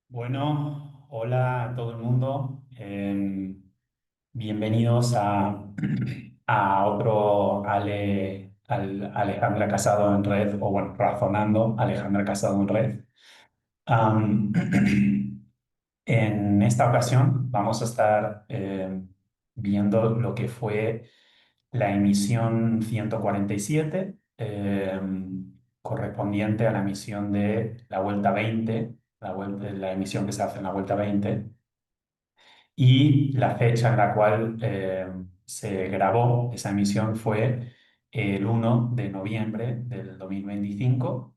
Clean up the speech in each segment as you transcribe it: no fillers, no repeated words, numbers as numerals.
Bueno, hola a todo el mundo. Bienvenidos a otro Alejandra Casado en Red, o bueno, Razonando Alejandra Casado en Red. Am, en esta ocasión vamos a estar viendo lo que fue la emisión 147, correspondiente a la emisión de la vuelta 20, la emisión que se hace en la vuelta 20 y la fecha en la cual se grabó esa emisión fue el 1 de noviembre del 2025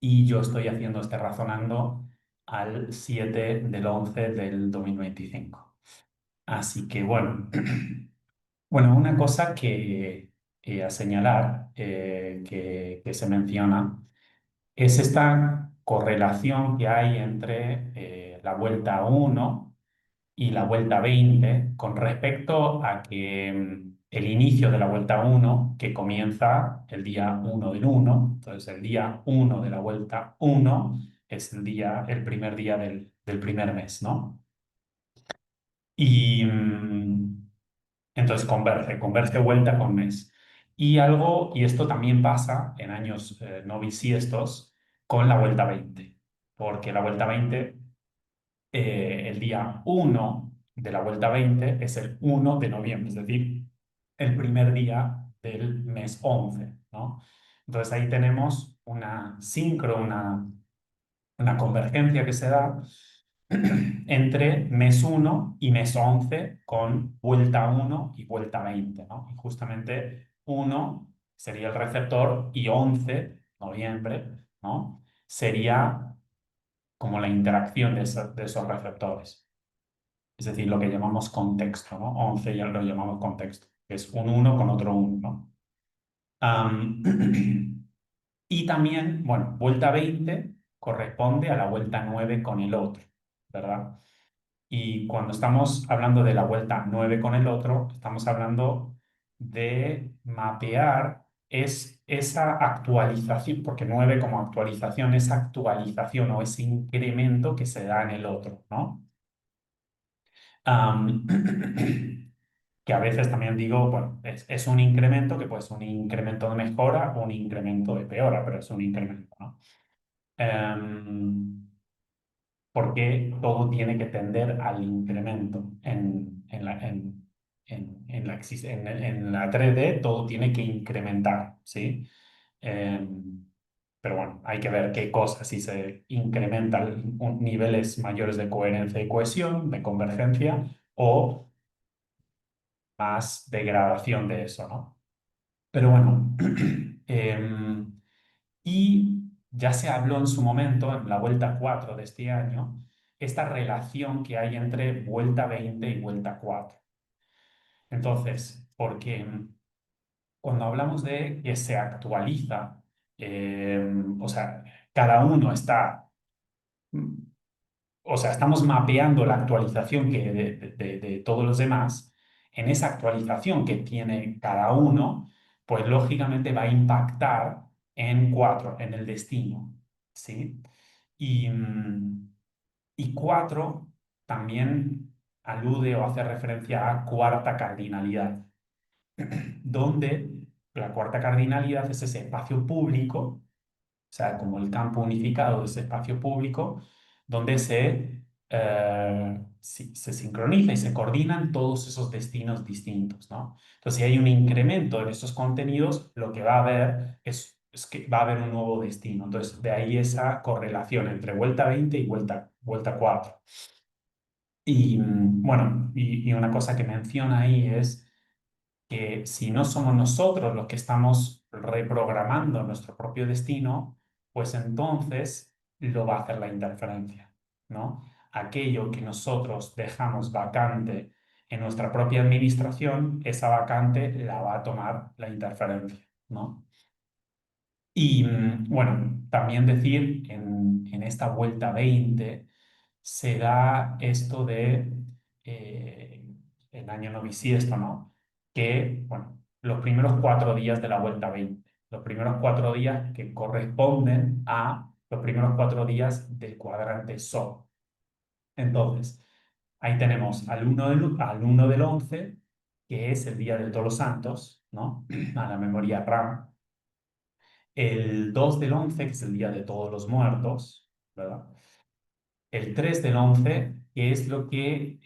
y yo estoy haciendo este razonando al 7 del 11 del 2025. Así que bueno, bueno, una cosa que a señalar que se menciona es esta correlación que hay entre la vuelta 1 y la vuelta 20 con respecto a que el inicio de la vuelta 1 que comienza el día 1 del 1, entonces el día 1 de la vuelta 1 es el primer día del primer mes, ¿no? Y entonces converge vuelta con mes. Y esto también pasa en años no bisiestos con la vuelta 20, porque la vuelta 20 el día 1 de la vuelta 20 es el 1 de noviembre, es decir, el primer día del mes 11, ¿no? Entonces ahí tenemos una convergencia que se da entre mes 1 y mes 11 con vuelta 1 y vuelta 20, ¿no? Y justamente 1 sería el receptor y 11, noviembre, ¿no? Sería como la interacción de esos receptores. Es decir, lo que llamamos contexto, ¿no? 11 ya lo llamamos contexto, que es un uno con otro uno, ¿no? Am, y también, bueno, vuelta 20 corresponde a la vuelta 9 con el otro, ¿verdad? Y cuando estamos hablando de la vuelta 9 con el otro, estamos hablando de mapear esa actualización, porque 9 como actualización es actualización o ese incremento que se da en el otro, ¿no? Am, que a veces también digo, bueno, es un incremento que puede ser un incremento de mejora o un incremento de peora, pero es un incremento, ¿no? Porque todo tiene que tender al incremento en la 3D, todo tiene que incrementar, ¿sí? Pero bueno, hay que ver qué cosas, si se incrementan niveles mayores de coherencia y cohesión, de convergencia, o más degradación de eso, ¿no? Pero bueno, y ya se habló en su momento, en la vuelta 4 de este año, esta relación que hay entre vuelta 20 y vuelta 4. Entonces, porque cuando hablamos de que se actualiza, o sea, cada uno está o sea, estamos mapeando la actualización de todos los demás. En esa actualización que tiene cada uno, pues lógicamente va a impactar en cuatro, en el destino, ¿sí? Y, y cuatro también alude o hace referencia a cuarta cardinalidad, donde la cuarta cardinalidad es ese espacio público, o sea, como el campo unificado de ese espacio público, donde se sincroniza y se coordinan todos esos destinos distintos, ¿no? Entonces, si hay un incremento en esos contenidos, lo que va a haber es que va a haber un nuevo destino. Entonces, de ahí esa correlación entre vuelta 20 y vuelta 4. Y bueno, y una cosa que menciona ahí es que si no somos nosotros los que estamos reprogramando nuestro propio destino, pues entonces lo va a hacer la interferencia, ¿no? Aquello que nosotros dejamos vacante en nuestra propia administración, esa vacante la va a tomar la interferencia, ¿no? Y bueno, también decir en esta vuelta 20 se da esto de el año no bisiesto, ¿no? Que, bueno, los primeros 4 días de la vuelta 20, los primeros 4 días que corresponden a los primeros 4 días del cuadrante Sol. Entonces, ahí tenemos al 1 del 11, que es el día de Todos los Santos, ¿no? A la memoria RAM. El 2 del 11, que es el día de Todos los Muertos, ¿verdad? El 3 del 11, que es lo que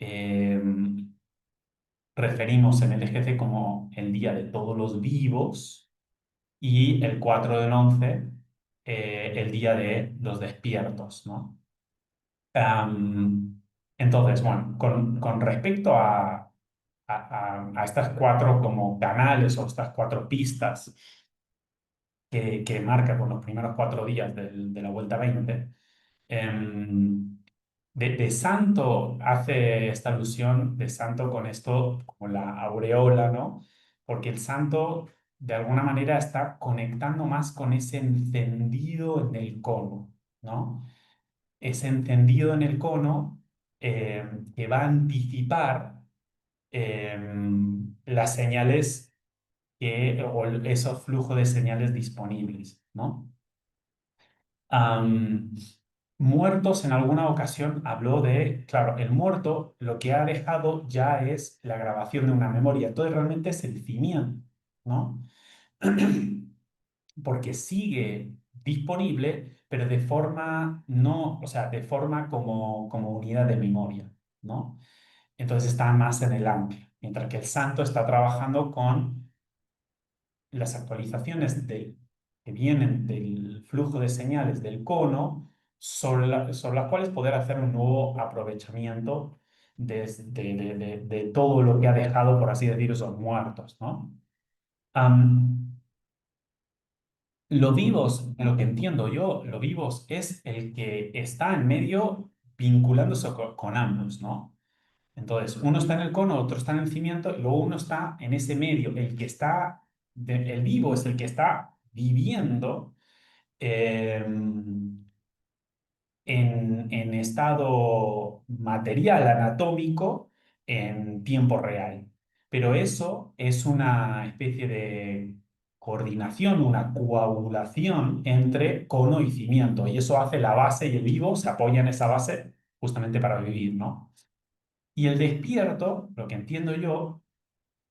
referimos en el EGC como el día de todos los vivos, y el 4 del 11, el día de los despiertos, ¿no? Am, entonces, bueno, con respecto a estas cuatro como canales o estas cuatro pistas que marca con los primeros 4 días de la Vuelta 20, de santo hace esta alusión de santo con esto, como la aureola, ¿no? Porque el santo de alguna manera está conectando más con ese encendido en el cono, ¿no? Ese encendido en el cono que va a anticipar eh, las señales o esos flujos de señales disponibles, ¿no? Am, Muertos en alguna ocasión habló de, claro, el muerto lo que ha dejado ya es la grabación de una memoria, entonces realmente es el cimiento, ¿no? Porque sigue disponible, pero de forma no, o sea, de forma como unidad de memoria, ¿no? Entonces está más en el ancla, mientras que el santo está trabajando con las actualizaciones que vienen del flujo de señales del cono, sobre las cuales poder hacer un nuevo aprovechamiento de todo lo que ha dejado, por así decir, esos muertos, ¿no? Am, lo vivos, lo que entiendo yo, lo vivos es el que está en medio vinculándose con ambos, ¿no? Entonces, uno está en el cono, otro está en el cimiento, y luego uno está en ese medio. El que está, el vivo es el que está viviendo eh, en estado material, anatómico, en tiempo real. Pero eso es una especie de coordinación, una coagulación entre cono y cimiento. Y eso hace la base, y el vivo se apoya en esa base justamente para vivir, ¿no? Y el despierto, lo que entiendo yo,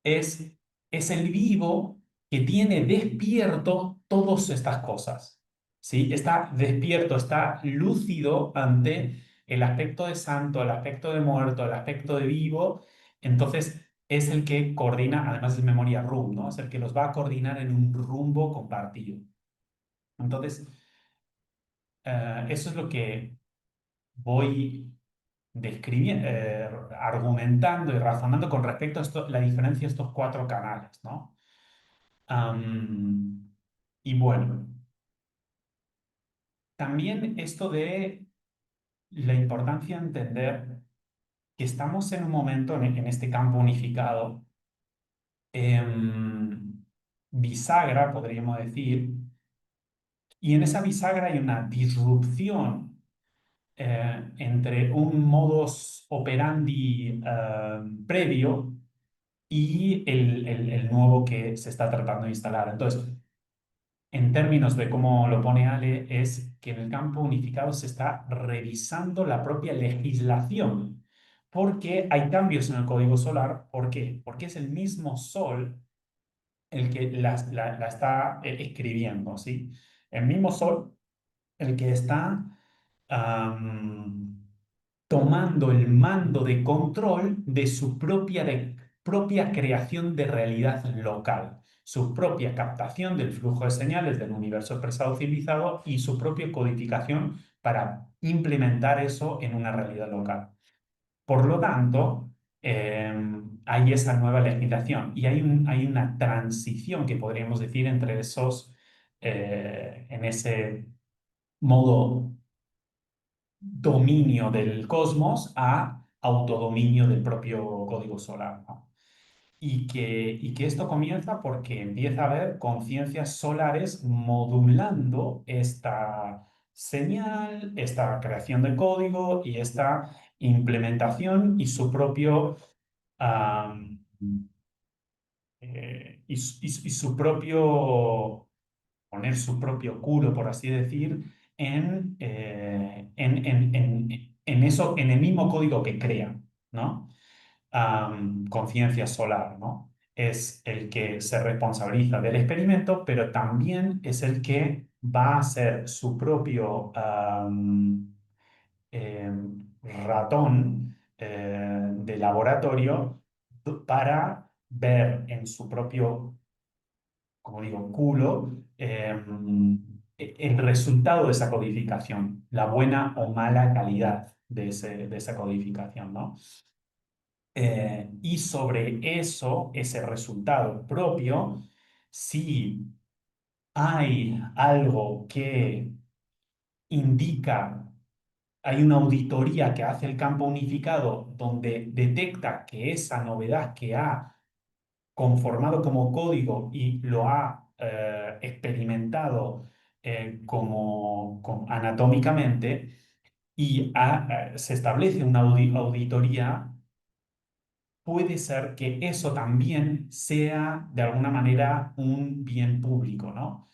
es, es el vivo que tiene despierto todas estas cosas. ¿Sí? Está despierto, está lúcido ante el aspecto de santo, el aspecto de muerto, el aspecto de vivo. Entonces es el que coordina, además es memoria RUM, ¿no? Es el que los va a coordinar en un rumbo compartido. Entonces, eso es lo que voy argumentando y razonando con respecto a la diferencia de estos cuatro canales, ¿no? Am, y bueno, también esto de la importancia de entender que estamos en un momento en este campo unificado, bisagra, podríamos decir, y en esa bisagra hay una disrupción entre un modus operandi previo y el nuevo que se está tratando de instalar. Entonces, en términos de cómo lo pone Ale, es que en el campo unificado se está revisando la propia legislación, porque hay cambios en el código solar. ¿Por qué? Porque es el mismo Sol el que la está escribiendo, ¿sí? El mismo Sol el que está am, tomando el mando de control de su propia creación de realidad local, su propia captación del flujo de señales del universo expresado civilizado y su propia codificación para implementar eso en una realidad local. Por lo tanto, hay esa nueva legislación y hay una transición que podríamos decir entre en ese modo dominio del cosmos a autodominio del propio código solar, ¿no? Y que esto comienza porque empieza a haber conciencias solares modulando esta señal, esta creación de código y esta implementación y su propio am, y su propio poner su propio culo, por así decir, en eso, en el mismo código que crea, ¿no? Conciencia solar, ¿no? Es el que se responsabiliza del experimento, pero también es el que va a hacer su propio ratón de laboratorio para ver en su propio, como digo, culo, el resultado de esa codificación, la buena o mala calidad de esa codificación, ¿no? Y sobre eso, ese resultado propio, si hay algo que indica, hay una auditoría que hace el campo unificado donde detecta que esa novedad que ha conformado como código y lo ha experimentado anatómicamente y se establece una auditoría, puede ser que eso también sea de alguna manera un bien público, ¿no?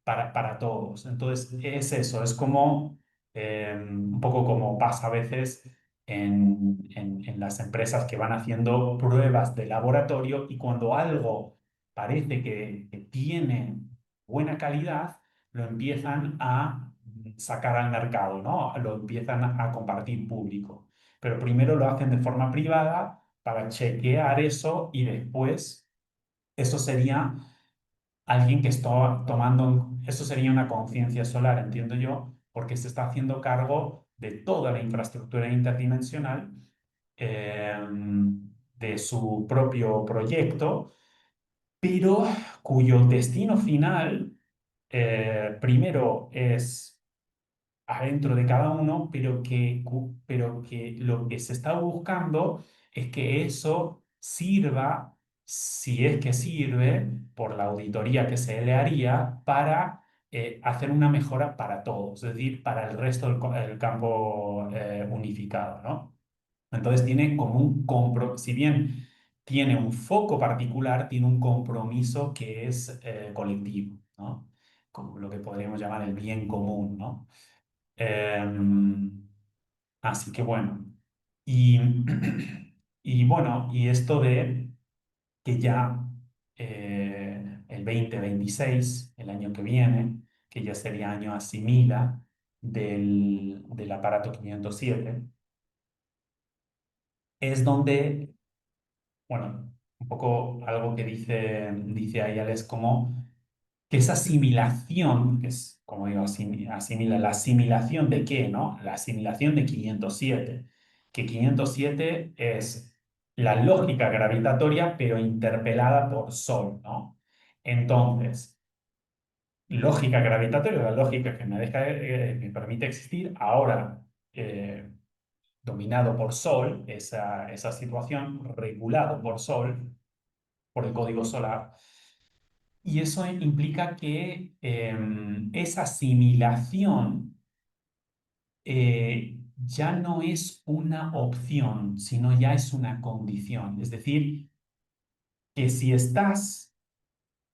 Para todos. Entonces, es eso, es como un poco como pasa a veces en las empresas que van haciendo pruebas de laboratorio y cuando algo parece que tiene buena calidad, lo empiezan a sacar al mercado, ¿no? Lo empiezan a compartir público. Pero primero lo hacen de forma privada para chequear eso y después eso sería alguien que está tomando, eso sería una conciencia solar, entiendo yo, porque se está haciendo cargo de toda la infraestructura interdimensional de su propio proyecto, pero cuyo destino final primero es adentro de cada uno, pero que lo que se está buscando es que eso sirva, si es que sirve, por la auditoría que se le haría, para hacer una mejora para todos, es decir, para el resto del campo unificado, ¿no? Entonces tiene como un compromiso, si bien tiene un foco particular, tiene un compromiso que es colectivo, ¿no? Como lo que podríamos llamar el bien común, ¿no? Em, Así que bueno. Y, y bueno, y esto de que ya el 2026 el año que viene, que ya sería año asimila del aparato 507 es donde, bueno, un poco algo que dice Ayala es como que esa asimilación, que es, como digo, asimila, ¿la asimilación de qué, no? La asimilación de 507, que 507 es la lógica gravitatoria, pero interpelada por Sol, ¿no? Entonces, lógica gravitatoria, la lógica que me deja, me permite existir, ahora dominado por Sol, esa situación, regulado por Sol, por el código solar, y eso implica que esa asimilación ya no es una opción, sino ya es una condición. Es decir, que si estás,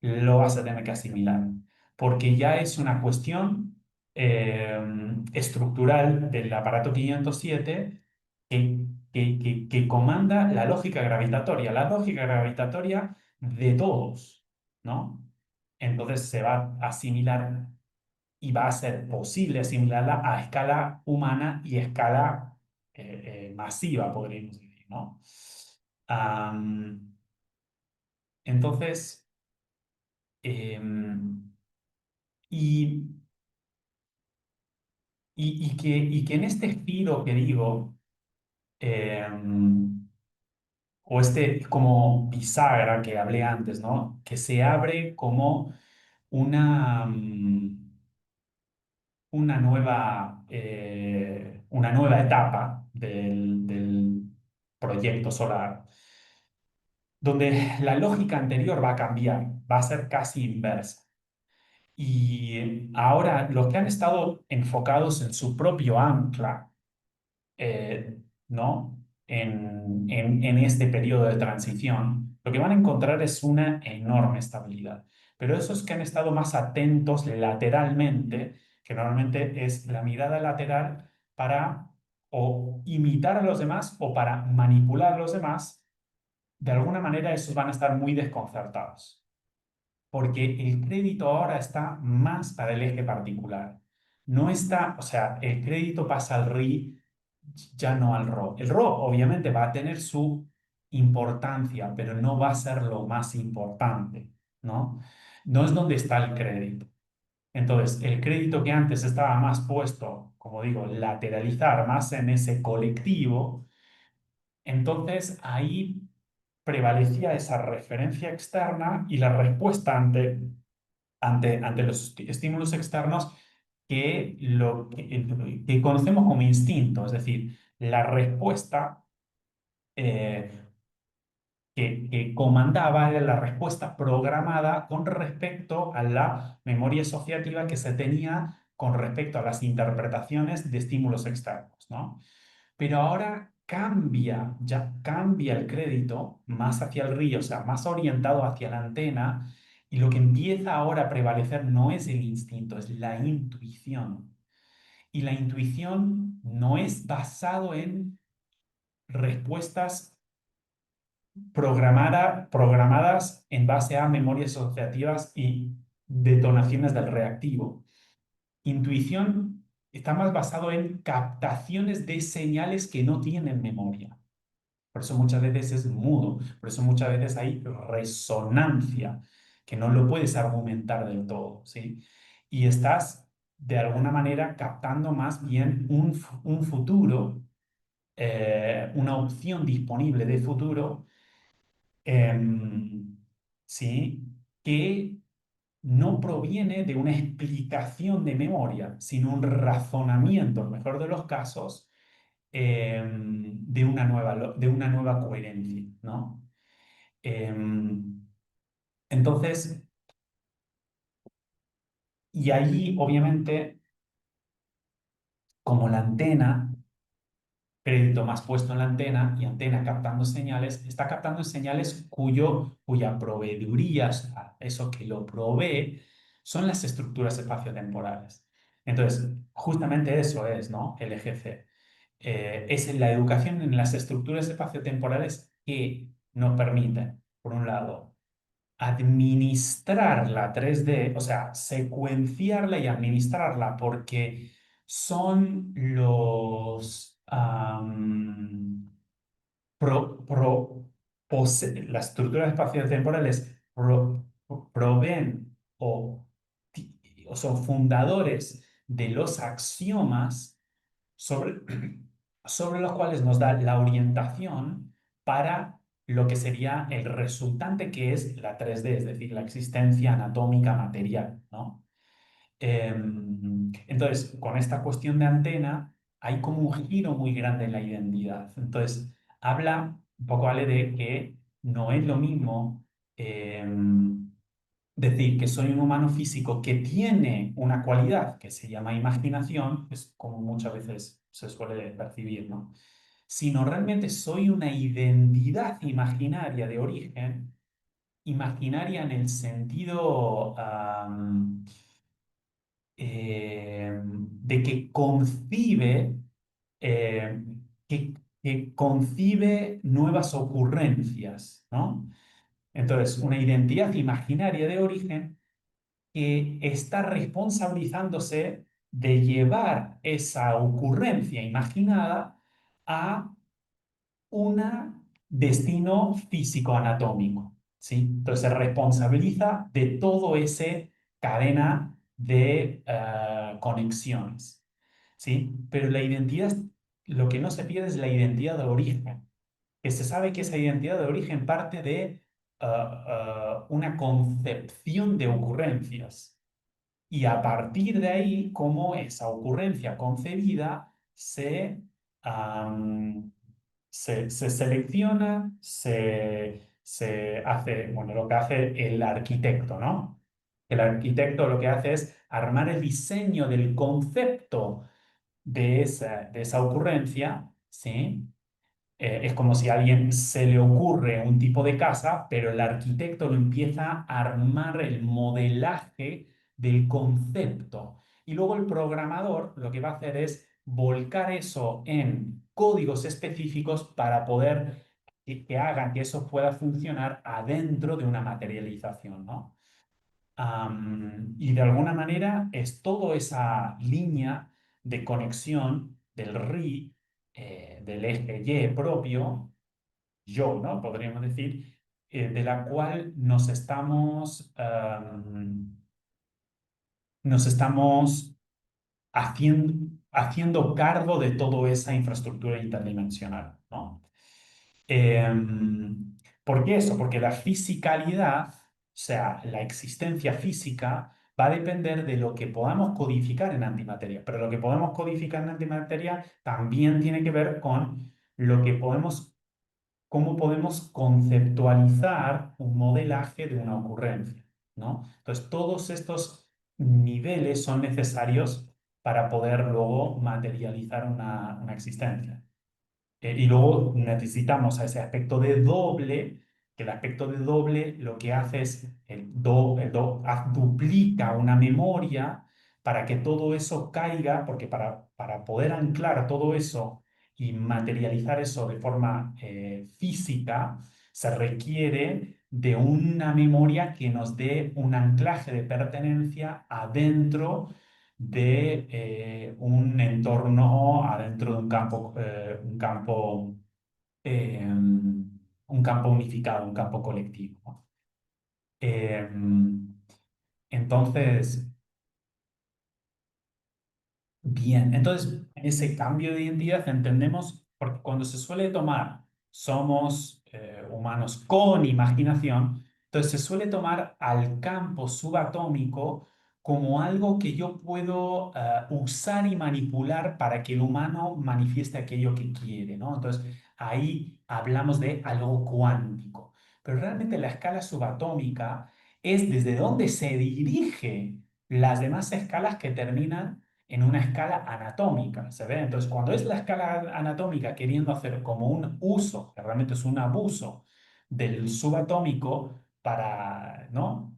lo vas a tener que asimilar, porque ya es una cuestión estructural del aparato 507 que comanda la lógica gravitatoria de todos, ¿no? Entonces se va a asimilar y va a ser posible asimilarla a escala humana y a escala masiva, podríamos decir, ¿no? Am, entonces, em, y, y que en este giro que digo, o este como bisagra que hablé antes, ¿no? Que se abre como una, una nueva etapa del proyecto solar, donde la lógica anterior va a cambiar, va a ser casi inversa. Y ahora los que han estado enfocados en su propio ancla, ¿no? En este periodo de transición, lo que van a encontrar es una enorme estabilidad. Pero esos que han estado más atentos lateralmente, que normalmente es la mirada lateral para o imitar a los demás o para manipular a los demás. De alguna manera esos van a estar muy desconcertados, porque el crédito ahora está más para el eje particular. No está, o sea, el crédito pasa al RI, ya no al RO. El RO obviamente va a tener su importancia, pero no va a ser lo más importante, ¿no? No es donde está el crédito. Entonces, el crédito que antes estaba más puesto, como digo, lateralizar más en ese colectivo, entonces ahí prevalecía esa referencia externa y la respuesta ante los estímulos externos que conocemos como instinto, es decir, la respuesta eh, que comandaba era la respuesta programada con respecto a la memoria asociativa que se tenía con respecto a las interpretaciones de estímulos externos, ¿no? Pero ahora cambia, ya cambia el crédito más hacia el río, o sea, más orientado hacia la antena, y lo que empieza ahora a prevalecer no es el instinto, es la intuición. Y la intuición no es basado en respuestas programadas en base a memorias asociativas y detonaciones del reactivo. Intuición está más basado en captaciones de señales que no tienen memoria. Por eso muchas veces es mudo, por eso muchas veces hay resonancia, que no lo puedes argumentar del todo, ¿sí? Y estás de alguna manera captando más bien un futuro, una opción disponible de futuro, em, ¿sí? Que no proviene de una explicación de memoria, sino un razonamiento, en el mejor de los casos, de una nueva coherencia, ¿no? Entonces, y allí, obviamente, como la antena, crédito más puesto en la antena y antena captando señales, está captando señales cuya proveeduría, o sea, eso que lo provee, son las estructuras espaciotemporales. Entonces, justamente eso es, ¿no? El eje C. Es la educación en las estructuras espaciotemporales que nos permiten, por un lado, administrar la 3D, o sea, secuenciarla y administrarla, porque son las estructuras espaciotemporales proveen o son fundadores de los axiomas sobre, sobre los cuales nos da la orientación para lo que sería el resultante que es la 3D, es decir, la existencia anatómica material, ¿no? Entonces, con esta cuestión de antena, hay como un giro muy grande en la identidad. Entonces, habla un poco, Ale, de que no es lo mismo decir que soy un humano físico que tiene una cualidad que se llama imaginación, es como muchas veces se suele percibir, ¿no? Sino realmente soy una identidad imaginaria de origen, imaginaria en el sentido de eh, que concibe nuevas ocurrencias, ¿no? Entonces, una identidad imaginaria de origen que está responsabilizándose de llevar esa ocurrencia imaginada a un destino físico-anatómico, ¿sí? Entonces se responsabiliza de todo ese cadena de conexiones, ¿sí? Pero la identidad, lo que no se pierde es la identidad de origen, que se sabe que esa identidad de origen parte de una concepción de ocurrencias. Y a partir de ahí, cómo esa ocurrencia concebida am, se selecciona, se hace, bueno, lo que hace el arquitecto, ¿no? El arquitecto lo que hace es armar el diseño del concepto de esa ocurrencia, ¿sí? Es como si a alguien se le ocurre un tipo de casa, pero el arquitecto lo empieza a armar el modelaje del concepto. Y luego el programador lo que va a hacer es volcar eso en códigos específicos para poder que hagan que eso pueda funcionar adentro de una materialización, ¿no? Y de alguna manera es toda esa línea de conexión del RI, del eje Y propio, yo, ¿no? Podríamos decir, de la cual nos estamos haciendo cargo de toda esa infraestructura interdimensional, ¿no? ¿Por qué eso? Porque la fisicalidad, o sea, la existencia física, va a depender de lo que podamos codificar en antimateria. Pero lo que podemos codificar en antimateria también tiene que ver con lo que podemos, cómo podemos conceptualizar un modelaje de una ocurrencia, ¿no? Entonces, todos estos niveles son necesarios para poder luego materializar una existencia. Y luego necesitamos a ese aspecto de doble, que el aspecto de doble lo que hace es duplica una memoria para que todo eso caiga, porque para poder anclar todo eso y materializar eso de forma física, se requiere de una memoria que nos dé un anclaje de pertenencia adentro de un entorno, adentro de eh, un campo unificado, un campo colectivo, ¿no? Eh, entonces, Bien, entonces en ese cambio de identidad entendemos, porque cuando se suele tomar somos humanos con imaginación, entonces se suele tomar al campo subatómico como algo que yo puedo usar y manipular para que el humano manifieste aquello que quiere, ¿no? Entonces ahí hablamos de algo cuántico, pero realmente la escala subatómica es desde donde se dirige las demás escalas que terminan en una escala anatómica, ¿se ve? Entonces, cuando es la escala anatómica queriendo hacer como un uso, que realmente es un abuso del subatómico para, ¿no?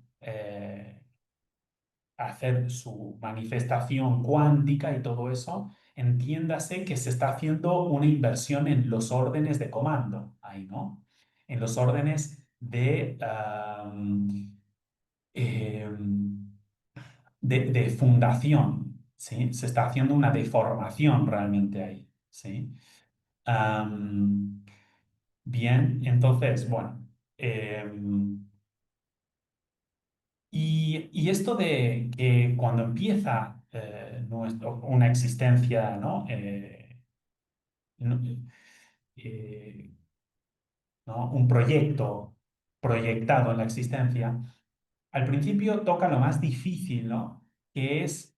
Hacer su manifestación cuántica y todo eso, entiéndase que se está haciendo una inversión en los órdenes de comando, ahí, ¿no? En los órdenes em, de fundación, ¿sí? Se está haciendo una deformación realmente ahí, ¿sí? Am, bien, entonces, bueno, y esto de que cuando empieza una existencia, ¿no? No- eh, ¿no? Un proyecto proyectado en la existencia, al principio toca lo más difícil, ¿no? Que es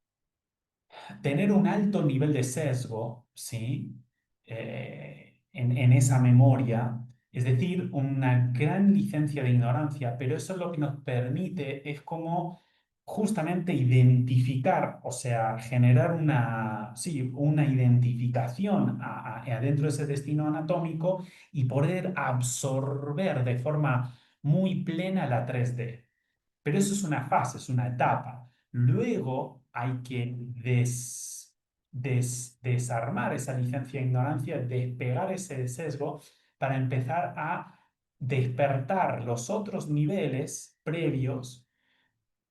tener un alto nivel de sesgo, ¿sí? En esa memoria, es decir, una gran licencia de ignorancia, pero eso lo que nos permite es como justamente identificar, o sea, generar sí, una identificación adentro de ese destino anatómico y poder absorber de forma muy plena la 3D. Pero eso es una fase, es una etapa. Luego hay que desarmar esa licencia de ignorancia, despegar ese sesgo para empezar a despertar los otros niveles previos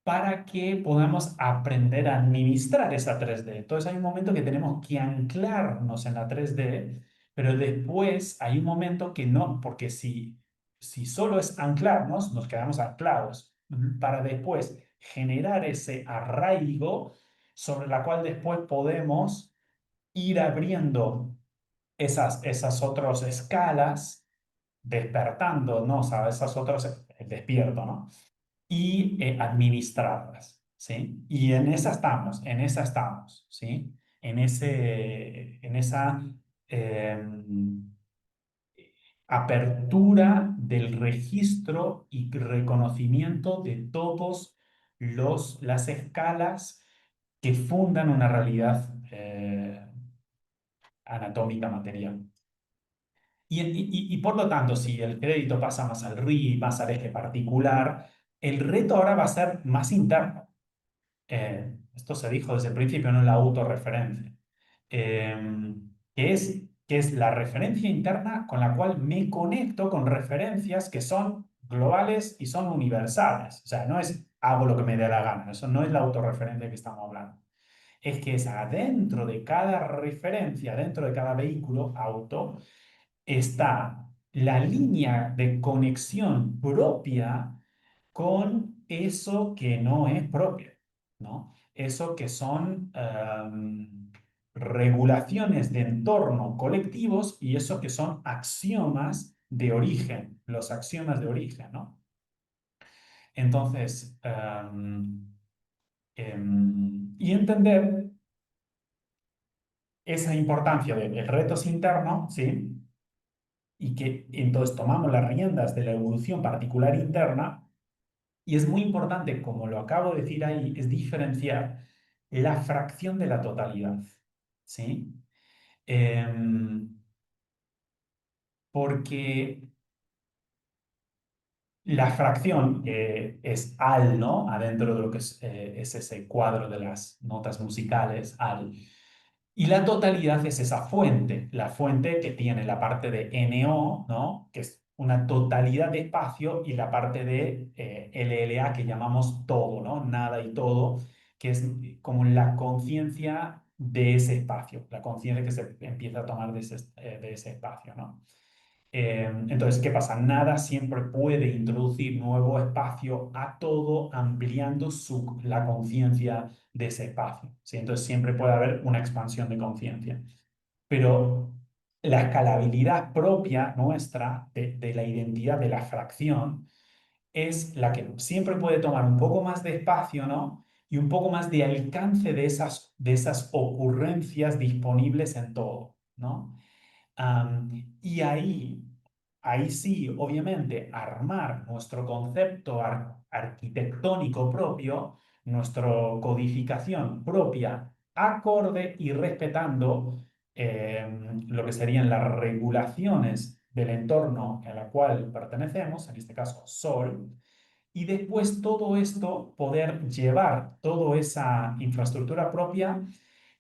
para que podamos aprender a administrar esa 3D. Entonces hay un momento que tenemos que anclarnos en la 3D, pero después hay un momento que no, porque si solo es anclarnos, nos quedamos anclados para después generar ese arraigo sobre la cual después podemos ir abriendo esas otras escalas, despertándonos a esas otras, despierto, ¿no? Y administrarlas, ¿sí? Y en esa estamos, ¿sí? En esa eh, apertura del registro y reconocimiento de todos las escalas que fundan una realidad anatómica material. Y por lo tanto, si el crédito pasa más al RI, más al eje particular, el reto ahora va a ser más interno. esto se dijo desde el principio, no la autorreferencia, eh, que es la referencia interna con la cual me conecto con referencias que son globales y son universales. O sea, no es hago lo que me dé la gana, eso no es la autorreferencia que estamos hablando. Es que es adentro de cada referencia, dentro de cada vehículo, auto, está la línea de conexión propia con eso que no es propio, ¿no? Eso que son regulaciones de entorno colectivos y eso que son axiomas de origen, los axiomas de origen, ¿no? Entonces, y entender esa importancia del reto interno, ¿sí? Y que entonces tomamos las riendas de la evolución particular interna. Y es muy importante, como lo acabo de decir ahí, es diferenciar la fracción de la totalidad, ¿sí? Em, Porque la fracción es al, ¿no? Adentro de lo que es ese cuadro de las notas musicales, al. Y la totalidad es esa fuente, la fuente que tiene la parte de NO, ¿no? Que es una totalidad de espacio, y la parte de LLA que llamamos todo, ¿no? Nada y todo, que es como la conciencia de ese espacio, la conciencia que se empieza a tomar de ese espacio, ¿no? Entonces, ¿qué pasa? Nada siempre puede introducir nuevo espacio a todo ampliando la conciencia de ese espacio, ¿sí? Entonces, siempre puede haber una expansión de conciencia. Pero la escalabilidad propia nuestra de la identidad de la fracción es la que siempre puede tomar un poco más de espacio, ¿no? Y un poco más de alcance de esas ocurrencias disponibles en todo, ¿no? Y ahí sí, obviamente, armar nuestro concepto arquitectónico propio, nuestra codificación propia, acorde y respetando lo que serían las regulaciones del entorno a la cual pertenecemos, en este caso Sol, y después todo esto poder llevar toda esa infraestructura propia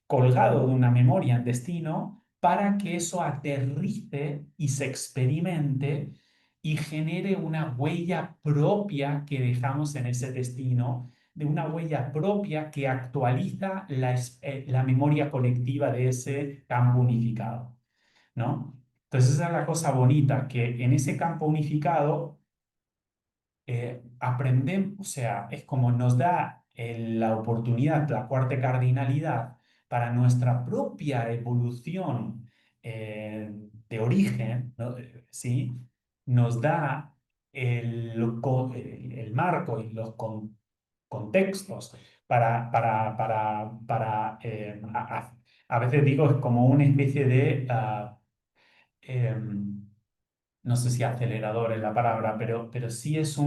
colgado de una memoria en destino para que eso aterrice y se experimente y genere una huella propia que dejamos en ese destino, de una huella propia que actualiza la memoria colectiva de ese campo unificado, ¿no? Entonces esa es la cosa bonita, que en ese campo unificado aprendemos, o sea, es como nos da la oportunidad, la cuarta cardinalidad, para nuestra propia evolución de origen, ¿no? ¿Sí? Nos da el marco y los contextos a veces digo, es como una especie de em, no sé si acelerador es la palabra, pero sí es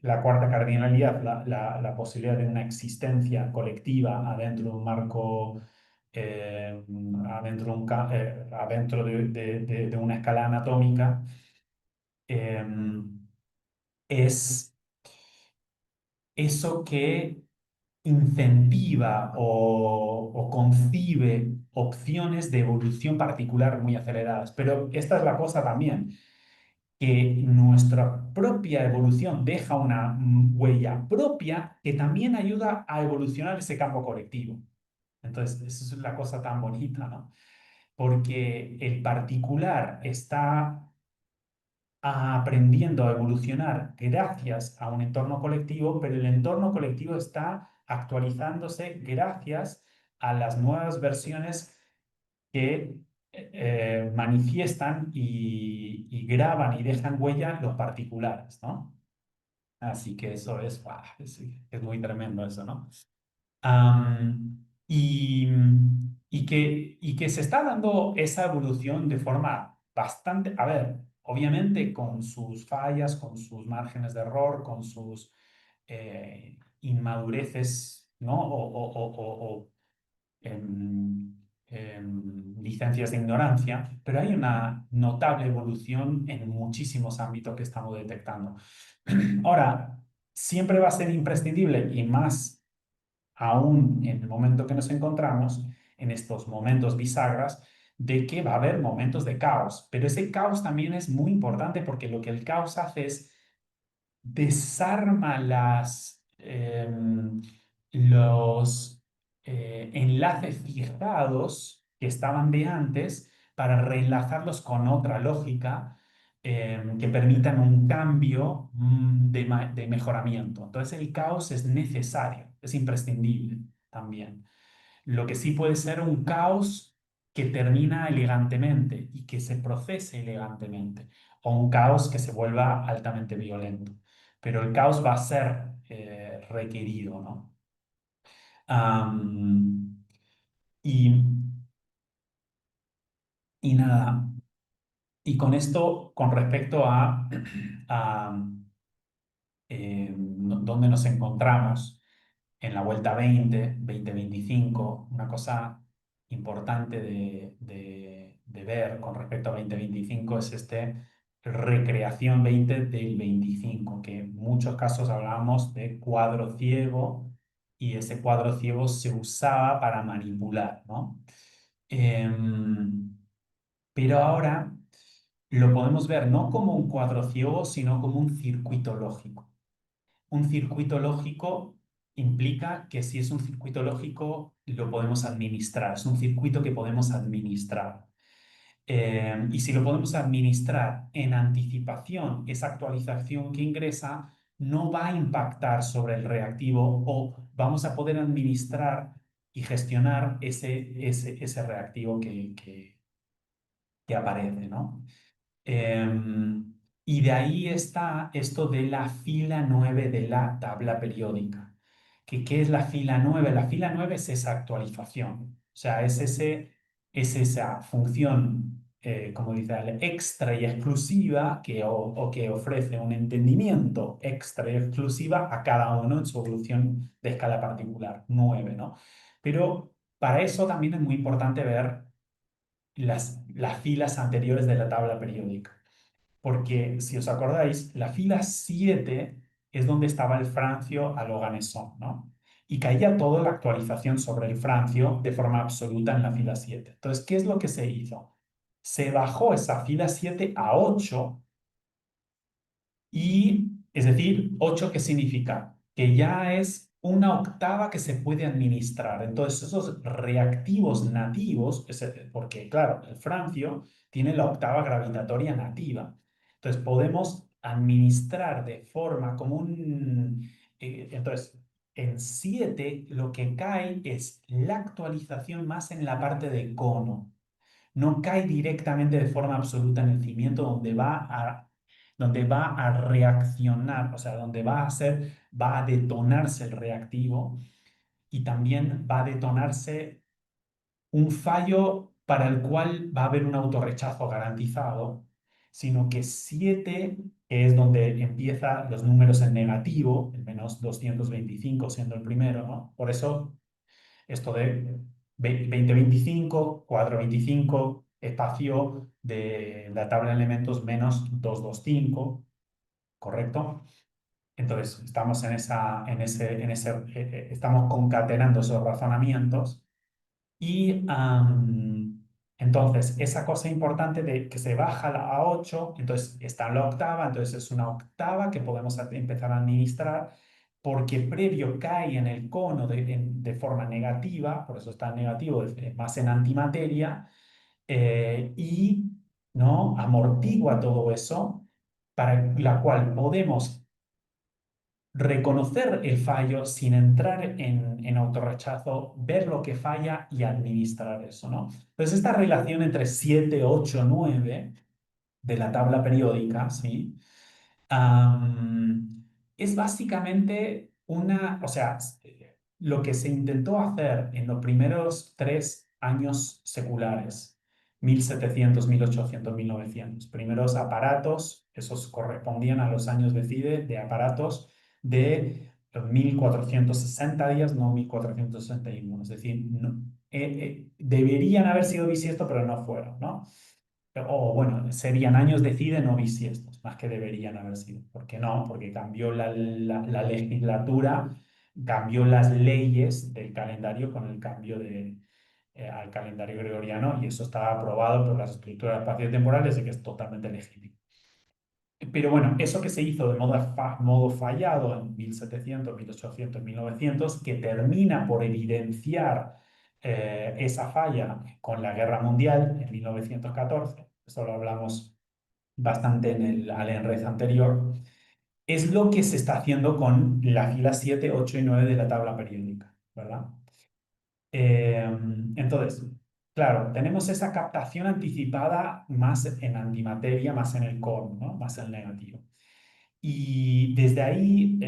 la cuarta cardinalidad, la posibilidad de una existencia colectiva adentro de un marco, adentro de una escala anatómica, eh, es eso que incentiva o concibe opciones de evolución particular muy aceleradas. Pero esta es la cosa también, que nuestra propia evolución deja una huella propia que también ayuda a evolucionar ese campo colectivo. Entonces, esa es la cosa tan bonita, ¿no? Porque el particular está aprendiendo a evolucionar gracias a un entorno colectivo, pero el entorno colectivo está actualizándose gracias a las nuevas versiones que manifiestan y graban y dejan huella los particulares, ¿no? Así que eso es, ¡guau! Es muy tremendo eso, ¿no? Am, y, y que se está dando esa evolución de forma bastante, a ver, obviamente con sus fallas, con sus márgenes de error, con sus inmadureces, ¿no? O licencias de ignorancia, pero hay una notable evolución en muchísimos ámbitos que estamos detectando. Ahora, siempre va a ser imprescindible y más aún en el momento que nos encontramos, en estos momentos bisagras, de que va a haber momentos de caos. Pero ese caos también es muy importante porque lo que el caos hace es desarma los enlaces fijados que estaban de antes para reenlazarlos con otra lógica que permitan un cambio de mejoramiento. Entonces el caos es necesario, es imprescindible también. Lo que sí puede ser un caos que termina elegantemente y que se procese elegantemente, o un caos que se vuelva altamente violento. Pero el caos va a ser requerido, ¿no? Am, y, y nada, y con esto, con respecto a dónde nos encontramos, en la vuelta 2025, una cosa importante de ver con respecto a 2025 es recreación 20 del 25, que en muchos casos hablábamos de cuadro ciego y ese cuadro ciego se usaba para manipular, ¿no? Em, pero ahora lo podemos ver no como un cuadro ciego, sino como un circuito lógico. Un circuito lógico implica que si es un circuito lógico, lo podemos administrar. Es un circuito que podemos administrar. Y si lo podemos administrar en anticipación, esa actualización que ingresa no va a impactar sobre el reactivo o vamos a poder administrar y gestionar ese reactivo que aparece, ¿no? Y de ahí está esto de la fila 9 de la tabla periódica. ¿Qué es la fila 9? La fila 9 es esa actualización. O sea, es esa función, como dice Ale, extra y exclusiva o que ofrece un entendimiento extra y exclusiva a cada uno en su evolución de escala particular, 9, ¿no? Pero para eso también es muy importante ver las filas anteriores de la tabla periódica. Porque si os acordáis, la fila 7 es donde estaba el francio a Loganesson, ¿no? Y caía toda la actualización sobre el francio de forma absoluta en la fila 7. Entonces, ¿qué es lo que se hizo? Se bajó esa fila 7 a 8 y, es decir, 8, ¿qué significa? Que ya es una octava que se puede administrar. Entonces, esos reactivos nativos, porque claro, el francio tiene la octava gravitatoria nativa. Entonces, podemos administrar de forma como entonces, en 7 lo que cae es la actualización más en la parte de cono, no cae directamente de forma absoluta en el cimiento donde va a reaccionar, o sea, donde va a detonarse el reactivo y también va a detonarse un fallo para el cual va a haber un autorrechazo garantizado, sino que 7 es donde empiezan los números en negativo, el menos 225 siendo el primero, ¿no? Por eso esto de 2025, 425, espacio de la tabla de elementos menos 225, ¿correcto? Entonces, estamos estamos concatenando esos razonamientos y entonces esa cosa importante de que se baja a 8, entonces está en la octava, entonces es una octava que podemos empezar a administrar porque previo cae en el cono de forma negativa, por eso está en negativo, más en antimateria, y ¿no? amortigua todo eso, para la cual podemos reconocer el fallo sin entrar en autorrechazo, ver lo que falla y administrar eso, ¿no? Entonces, esta relación entre 7, 8, 9 de la tabla periódica, ¿sí? Es básicamente o sea, lo que se intentó hacer en los primeros 3 años seculares, 1700, 1800, 1900, primeros aparatos, esos correspondían a los años de CIDE, de aparatos de 1460 días, no 1461, es decir, deberían haber sido bisiestos, pero no fueron, ¿no? O bueno, serían años de CIDE no bisiestos. más que deberían haber sido. ¿Por qué no? Porque cambió la legislatura, cambió las leyes del calendario con el cambio al calendario gregoriano y eso está aprobado por las estructuras espaciotemporales y que es totalmente legítimo. Pero bueno, eso que se hizo de modo fallado en 1700, 1800, 1900, que termina por evidenciar esa falla con la Guerra Mundial en 1914, eso lo hablamos bastante en el Alenrez anterior, es lo que se está haciendo con la fila 7, 8 y 9 de la tabla periódica, ¿verdad? Eh, entonces, claro, tenemos esa captación anticipada más en antimateria, más en el core, ¿no? Más en el negativo. Y desde ahí,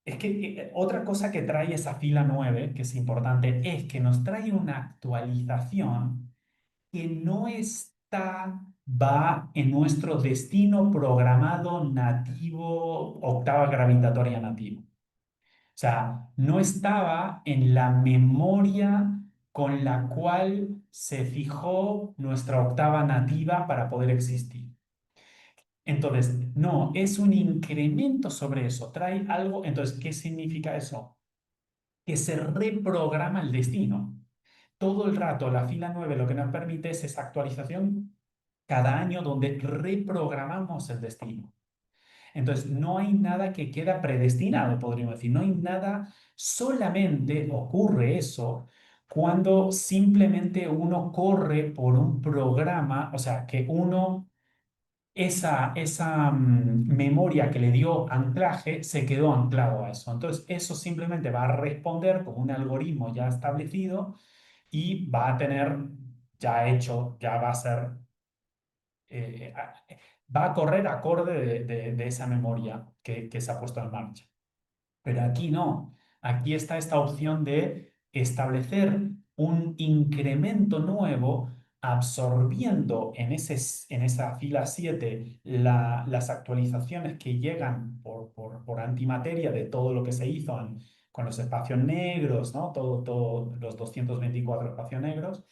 es que otra cosa que trae esa fila 9 que es importante, es que nos trae una actualización que no va en nuestro destino programado nativo, octava gravitatoria nativo. O sea, no estaba en la memoria con la cual se fijó nuestra octava nativa para poder existir. Entonces, no, es un incremento sobre eso, trae algo. Entonces, ¿qué significa eso? Que se reprograma el destino. Todo el rato, la fila 9 lo que nos permite es esa actualización cada año donde reprogramamos el destino. Entonces, no hay nada que queda predestinado, podríamos decir, no hay nada, solamente ocurre eso cuando simplemente uno corre por un programa, o sea, que uno esa memoria que le dio anclaje se quedó anclado a eso. Entonces, eso simplemente va a responder con un algoritmo ya establecido y va a tener ya hecho, ya va a ser, eh, a- va a correr acorde de esa memoria que se ha puesto en marcha. Pero aquí no. Aquí está esta opción de establecer un incremento nuevo absorbiendo en esa fila 7 las actualizaciones que llegan por antimateria de todo lo que se hizo con los espacios negros, ¿no? Todo, los 224 espacios negros.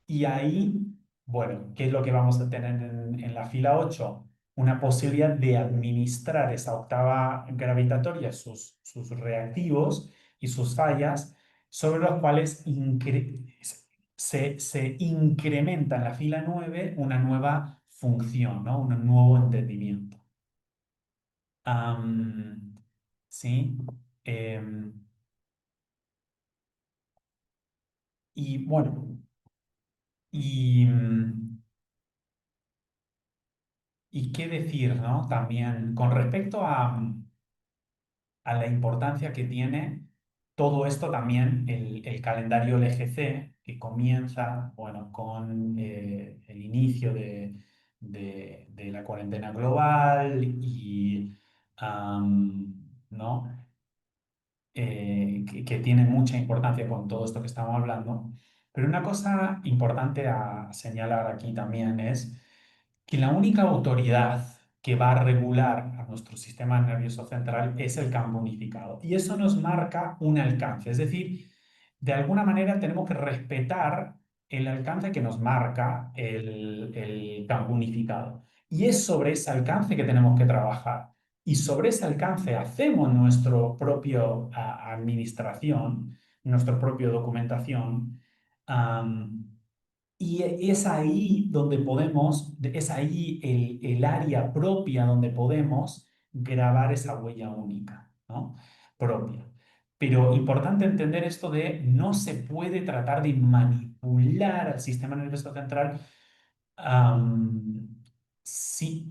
Y ahí, bueno, ¿qué es lo que vamos a tener en la fila 8? Una posibilidad de administrar esa octava gravitatoria, sus reactivos y sus fallas, sobre los cuales se incrementa en la fila 9 una nueva función, ¿no? Un nuevo entendimiento. Am, ¿Sí? Em, y bueno, y... ¿Y qué decir, ¿no? También con respecto a la importancia que tiene todo esto también, el calendario LGC, que comienza, bueno, con el inicio de la cuarentena global y, ¿no? Que tiene mucha importancia con todo esto que estamos hablando. Pero una cosa importante a señalar aquí también es que la única autoridad que va a regular a nuestro sistema nervioso central es el campo unificado. Y eso nos marca un alcance. Es decir, de alguna manera tenemos que respetar el alcance que nos marca el campo unificado. Y es sobre ese alcance que tenemos que trabajar. Y sobre ese alcance hacemos nuestro propio administración, nuestra propia documentación. am, y es ahí donde podemos, es ahí el área propia donde podemos grabar esa huella única, ¿no? Propia. Pero importante entender esto de no se puede tratar de manipular al sistema nervioso central, am, sí,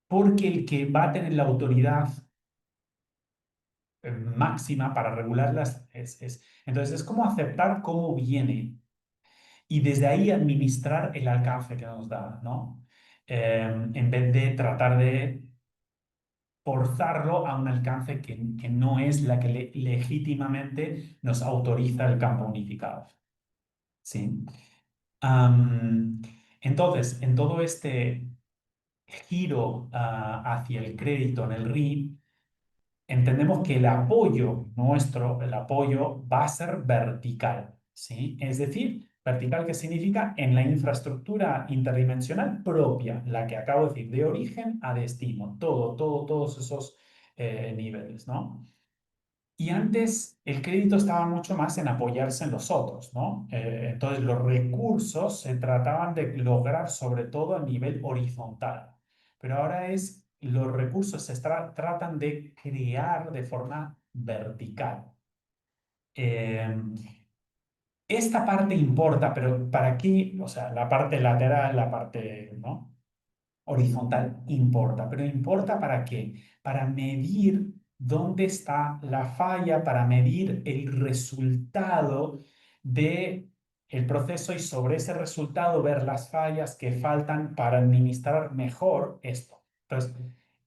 porque el que va a tener la autoridad máxima para regularlas entonces es como aceptar cómo viene y desde ahí administrar el alcance que nos da, ¿no? En vez de tratar de forzarlo a un alcance que no es la que legítimamente nos autoriza el campo unificado. ¿Sí? Entonces, en todo este giro hacia el crédito en el RI, entendemos que el apoyo nuestro, el apoyo va a ser vertical, ¿sí? Es decir, Vertical, ¿qué significa? En la infraestructura interdimensional propia, la que acabo de decir, de origen a destino, todos esos niveles, ¿no? Y antes el crédito estaba mucho más en apoyarse en los otros, ¿no? Entonces los recursos se trataban de lograr sobre todo a nivel horizontal, pero ahora los recursos se tratan de crear de forma vertical. Eh, esta parte importa, pero ¿para qué? O sea, la parte lateral, la parte, ¿no? Horizontal importa, pero importa ¿para qué? Para medir dónde está la falla, para medir el resultado de el proceso y sobre ese resultado ver las fallas que faltan para administrar mejor esto. Entonces,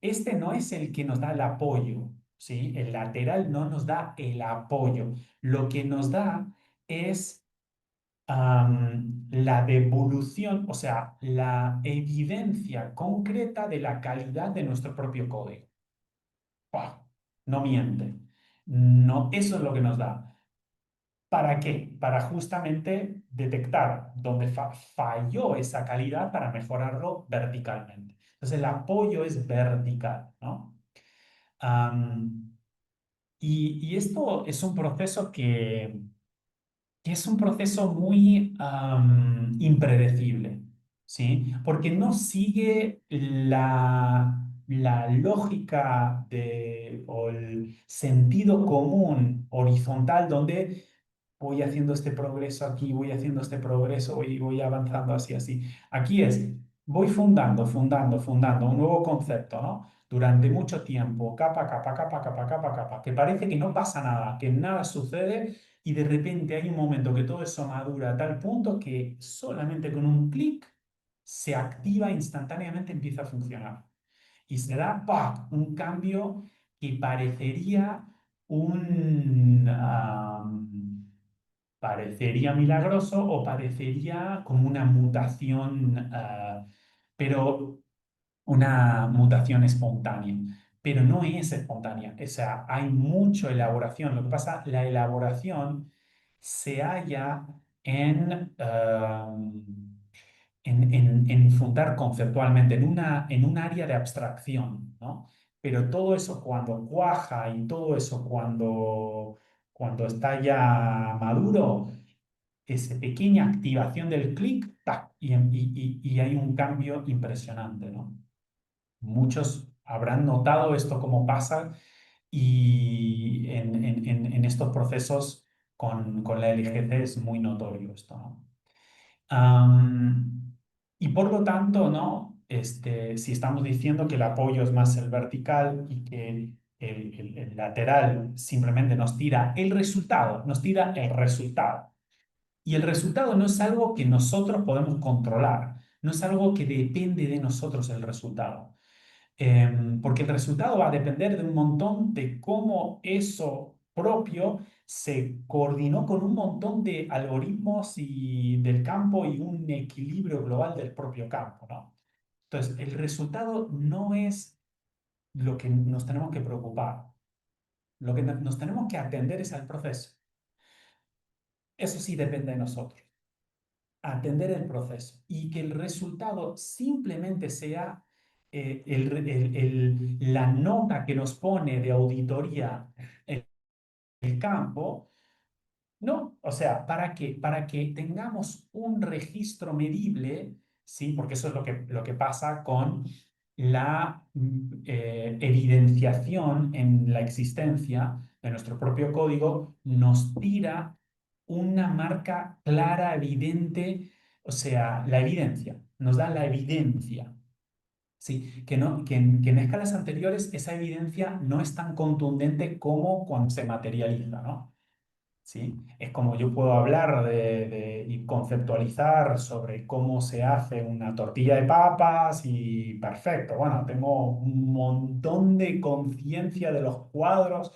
este no es el que nos da el apoyo, ¿sí? El lateral no nos da el apoyo. Lo que nos da es la devolución, o sea, la evidencia concreta de la calidad de nuestro propio código. ¡Buah! No miente. No, eso es lo que nos da. ¿Para qué? Para justamente detectar dónde falló esa calidad para mejorarlo verticalmente. Entonces, el apoyo es vertical, ¿no? Am, y esto es un proceso que es un proceso muy impredecible, ¿sí? Porque no sigue la lógica o el sentido común horizontal donde voy haciendo este progreso aquí, voy haciendo este progreso y voy avanzando así, así. Aquí voy fundando un nuevo concepto, ¿no? Durante mucho tiempo, capa, que parece que no pasa nada, que nada sucede y de repente hay un momento que todo eso madura a tal punto que solamente con un clic se activa instantáneamente, empieza a funcionar. Y se da ¡pah! Un cambio que parecería parecería milagroso o parecería como una mutación, pero una mutación espontánea, pero no es espontánea. O sea, hay mucha elaboración. Lo que pasa, la elaboración se halla en fundar conceptualmente, en un área de abstracción, ¿no? Pero todo eso cuando cuaja y todo eso cuando está ya maduro, esa pequeña activación del clic, ¡tac! Y hay un cambio impresionante, ¿no? Muchos habrán notado esto como pasa y en estos procesos con la LGC es muy notorio esto, ¿no? Y por lo tanto, ¿no? Si estamos diciendo que el apoyo es más el vertical y que el lateral simplemente nos tira el resultado, nos tira el resultado. Y el resultado no es algo que nosotros podemos controlar, no es algo que depende de nosotros el resultado. Porque el resultado va a depender de un montón de cómo eso propio se coordinó con un montón de algoritmos y del campo y un equilibrio global del propio campo, ¿no? Entonces, el resultado no es lo que nos tenemos que preocupar. Lo que nos tenemos que atender es al proceso. Eso sí depende de nosotros. Atender el proceso y que el resultado simplemente sea la nota que nos pone de auditoría el campo, no, o sea, ¿para qué? Para que tengamos un registro medible, ¿sí? Porque eso es lo que pasa con la evidenciación en la existencia de nuestro propio código, nos tira una marca clara, evidente, o sea, la evidencia, nos da la evidencia. Sí, que en escalas anteriores esa evidencia no es tan contundente como cuando se materializa, ¿no? ¿Sí? Es como yo puedo hablar y conceptualizar sobre cómo se hace una tortilla de papas y perfecto, bueno, tengo un montón de conciencia de los cuadros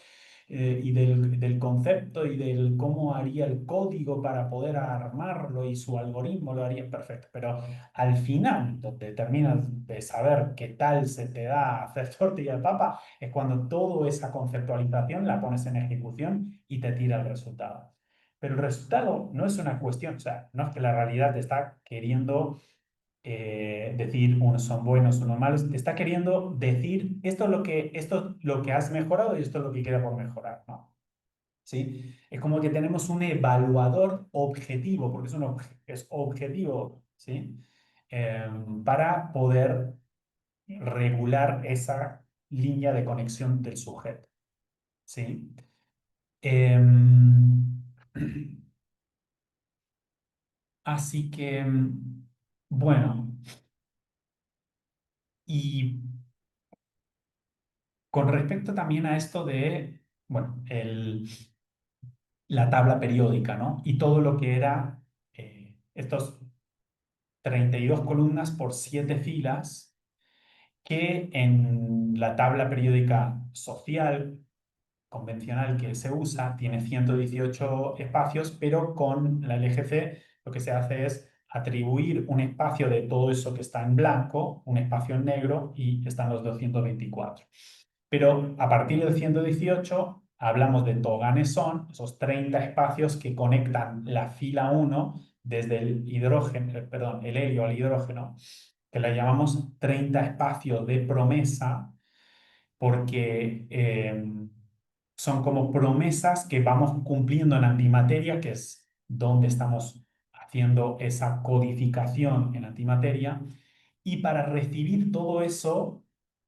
y del concepto y del cómo haría el código para poder armarlo y su algoritmo lo haría perfecto, pero al final, donde terminas de saber qué tal se te da hacer tortilla de papa, es cuando toda esa conceptualización la pones en ejecución y te tira el resultado. pero el resultado no es una cuestión, o sea, no es que la realidad te está queriendo decir unos son buenos, unos malos, te está queriendo decir esto es lo que has mejorado y esto es lo que queda por mejorar, ¿no? ¿Sí? Es como que tenemos un evaluador objetivo, porque es objetivo, ¿sí? Para poder regular esa línea de conexión del sujeto, ¿sí? Em, así que, bueno, y con respecto también a esto de, bueno, la tabla periódica, ¿no? Y todo lo que era estos 32 columnas por 7 filas que en la tabla periódica social convencional que se usa tiene 118 espacios, pero con la LGC lo que se hace es atribuir un espacio de todo eso que está en blanco, un espacio en negro y están los 224. Pero a partir del 118 hablamos de toganes-son, esos 30 espacios que conectan la fila 1 desde el hidrógeno, perdón, el helio al hidrógeno, que la llamamos 30 espacios de promesa porque son como promesas que vamos cumpliendo en antimateria, que es donde estamos haciendo esa codificación en antimateria, y para recibir todo eso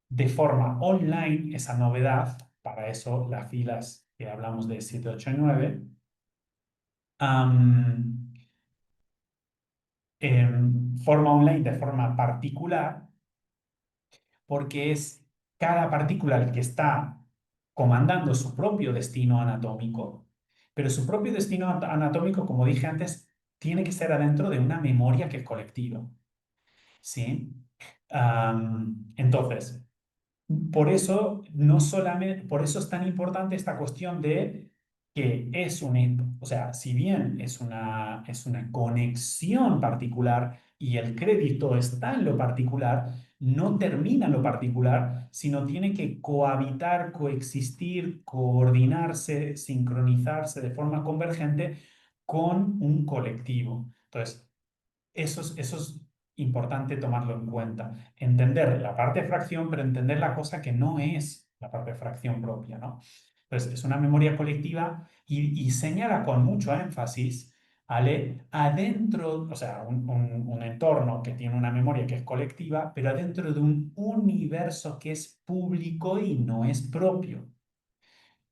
de forma online, esa novedad, para eso las filas que hablamos de 7 8 y 9, am, forma online de forma particular, porque es cada partícula el que está comandando su propio destino anatómico, pero su propio destino anatómico, como dije antes, tiene que ser adentro de una memoria que es colectiva, ¿sí? Entonces, por eso, no solamente, por eso es tan importante esta cuestión de que es un, o sea, si bien es una conexión particular y el crédito está en lo particular, no termina en lo particular, sino tiene que cohabitar, coexistir, coordinarse, sincronizarse de forma convergente con un colectivo. Entonces, eso es importante tomarlo en cuenta. Entender la parte de fracción, pero entender la cosa que no es la parte de fracción propia, ¿no? Entonces, es una memoria colectiva y señala con mucho énfasis, ¿vale? Adentro, o sea, un entorno que tiene una memoria que es colectiva, pero adentro de un universo que es público y no es propio,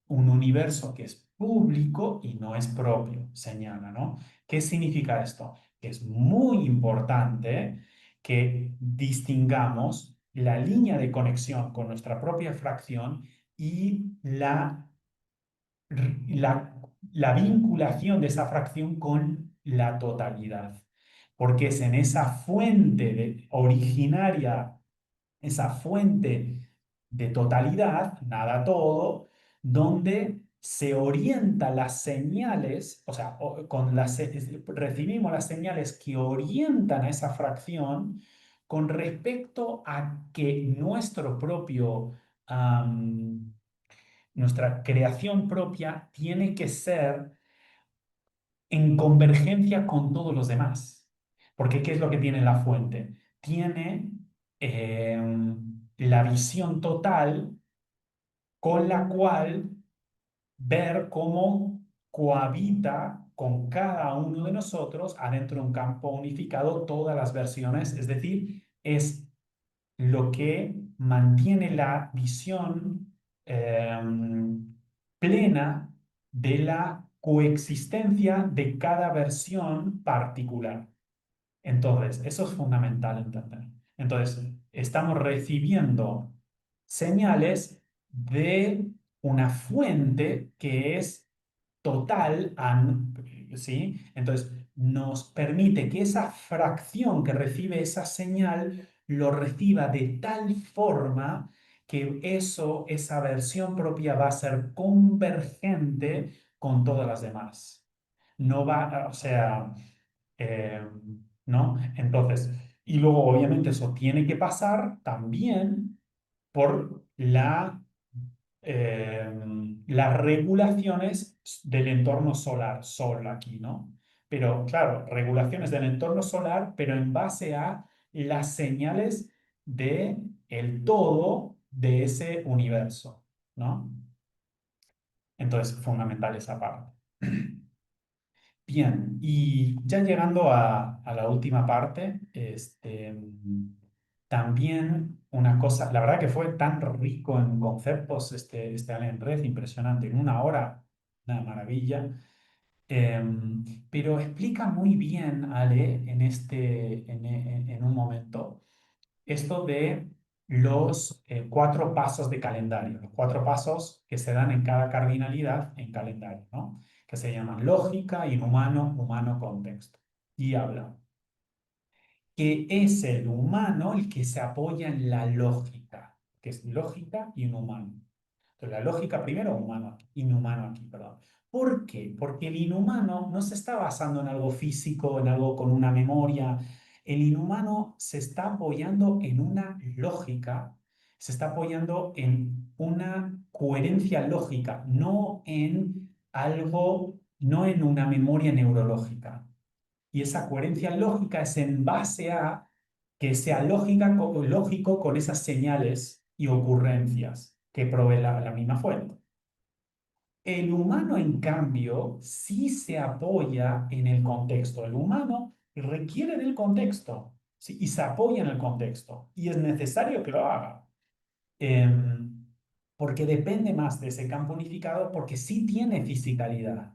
un universo que es público y no es propio, señala, ¿no? ¿Qué significa esto? Que es muy importante que distingamos la línea de conexión con nuestra propia fracción y la, la vinculación de esa fracción con la totalidad, porque es en esa fuente originaria, esa fuente de totalidad, nada todo, donde se orientan las señales, o sea, recibimos las señales que orientan a esa fracción con respecto a que nuestra creación propia tiene que ser en convergencia con todos los demás. Porque ¿qué es lo que tiene la fuente? Tiene eh, la visión total con la cual ver cómo cohabita con cada uno de nosotros adentro de un campo unificado todas las versiones, es decir, es lo que mantiene la visión plena de la coexistencia de cada versión particular. Entonces, eso es fundamental entender. Entonces, estamos recibiendo señales de una fuente que es total, ¿sí? Entonces, nos permite que esa fracción que recibe esa señal lo reciba de tal forma que esa versión propia va a ser convergente con todas las demás. No va, o sea, eh, ¿no? Entonces, y luego obviamente eso tiene que pasar también por eh, las regulaciones del entorno solar, Sol aquí, ¿no? Pero claro, regulaciones del entorno solar, pero en base a las señales de el todo de ese universo, ¿no? Entonces, fundamental esa parte. Bien, y ya llegando a la última parte, también una cosa, la verdad que fue tan rico en conceptos este Allen Red, impresionante, en una hora, una maravilla. Pero explica muy bien, Ale, en un momento, esto de los 4 pasos de calendario, los 4 pasos que se dan en cada cardinalidad en calendario, ¿no? Que se llaman lógica, inhumano, humano, contexto. Y habla que es el humano el que se apoya en la lógica, que es lógica y inhumano. Entonces, la lógica primero, inhumano aquí, perdón. ¿Por qué? Porque el inhumano no se está basando en algo físico, en algo con una memoria. El inhumano se está apoyando en una lógica, se está apoyando en una coherencia lógica, no en algo, no en una memoria neurológica. Y esa coherencia lógica es en base a que sea lógico con esas señales y ocurrencias que provee la misma fuente. El humano, en cambio, sí se apoya en el contexto. El humano requiere del contexto, ¿sí? Y se apoya en el contexto. Y es necesario que lo haga. Em, Porque depende más de ese campo unificado, porque sí tiene fisicalidad,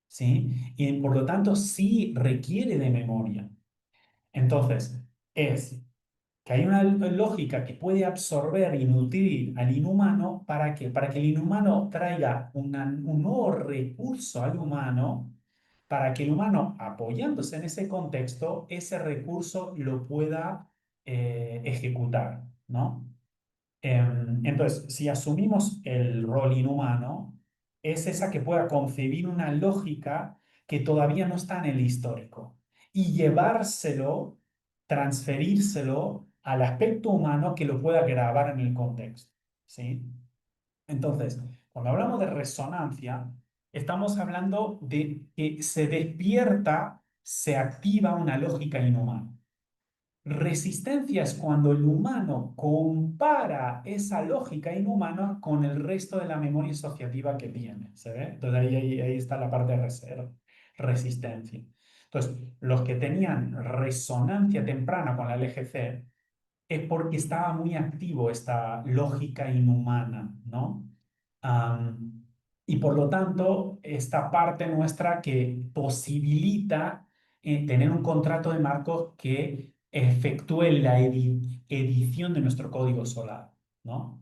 ¿sí? Y por lo tanto sí requiere de memoria. Entonces, es que hay una lógica que puede absorber y nutrir al inhumano ¿para qué? Para que el inhumano traiga un nuevo recurso al humano, para que el humano, apoyándose en ese contexto, ese recurso lo pueda ejecutar, ¿no? Entonces, si asumimos el rol inhumano, es esa que pueda concebir una lógica que todavía no está en el histórico y llevárselo, transferírselo al aspecto humano que lo pueda grabar en el contexto, ¿sí? Entonces, cuando hablamos de resonancia, estamos hablando de que se despierta, se activa una lógica inhumana. Resistencia es cuando el humano compara esa lógica inhumana con el resto de la memoria asociativa que tiene. ¿Se ve? Entonces ahí está la parte de resistencia. Entonces, los que tenían resonancia temprana con la LGC es porque estaba muy activo esta lógica inhumana, ¿no? Am, y por lo tanto, esta parte nuestra que posibilita tener un contrato de marcos que efectúe la edición de nuestro código solar, ¿no?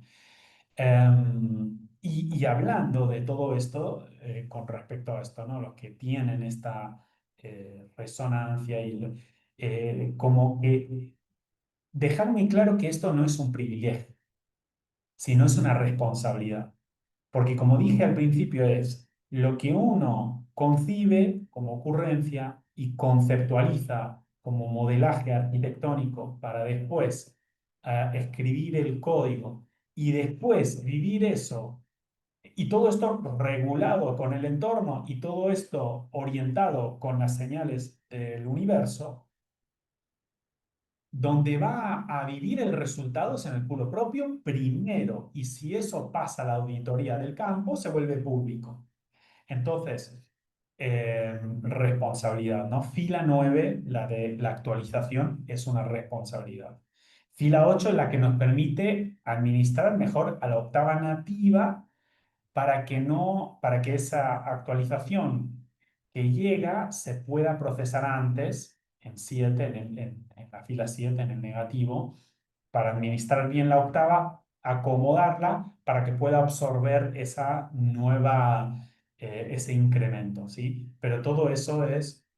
Y hablando de todo esto, con respecto a esto, ¿no? Los que tienen esta resonancia como que dejar muy claro que esto no es un privilegio, sino es una responsabilidad. Porque como dije al principio es lo que uno concibe como ocurrencia y conceptualiza como modelaje arquitectónico para después escribir el código y después vivir eso y todo esto regulado con el entorno y todo esto orientado con las señales del universo, donde va a vivir el resultado es en el culo propio primero, y si eso pasa a la auditoría del campo, se vuelve público. Entonces, responsabilidad, ¿no? Fila 9, la de la actualización, es una responsabilidad. Fila 8 es la que nos permite administrar mejor a la octava nativa para que no, para que esa actualización que llega se pueda procesar antes, en 7 en la fila 7 en el negativo, para administrar bien la octava, acomodarla para que pueda absorber esa nueva, ese incremento, ¿sí? Pero todo eso es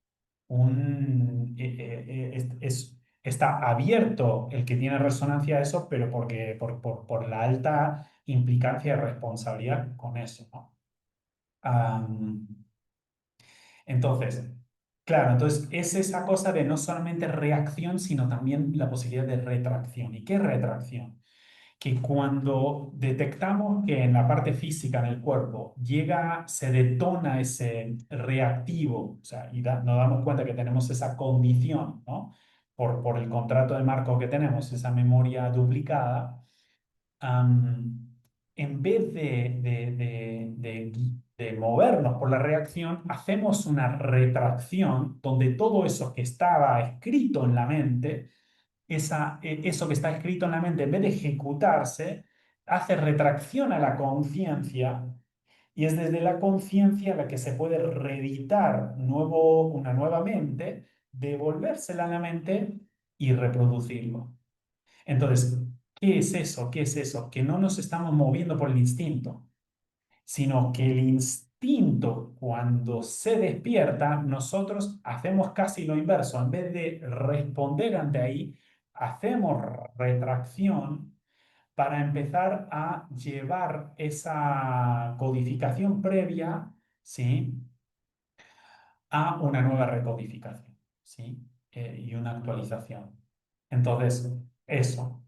está abierto el que tiene resonancia a eso, pero porque, por la alta implicancia y responsabilidad con eso, ¿no? Am, entonces, claro, entonces es esa cosa de no solamente reacción, sino también la posibilidad de retracción. ¿Y qué es retracción? que cuando detectamos que en la parte física, en el cuerpo, se detona ese reactivo, o sea, nos damos cuenta que tenemos esa condición, ¿no? Por el contrato de marco que tenemos, esa memoria duplicada, am, en vez de movernos por la reacción, hacemos una retracción donde todo eso que estaba escrito en la mente, eso que está escrito en la mente, en vez de ejecutarse, hace retracción a la conciencia y es desde la conciencia la que se puede reeditar una nueva mente, devolvérsela a la mente y reproducirlo. Entonces, ¿qué es eso? ¿Qué es eso? Que no nos estamos moviendo por el instinto, sino que el instinto, cuando se despierta, nosotros hacemos casi lo inverso. En vez de responder ante ahí, hacemos retracción para empezar a llevar esa codificación previa, ¿sí? A una nueva recodificación, ¿sí? Y una actualización. Entonces, eso,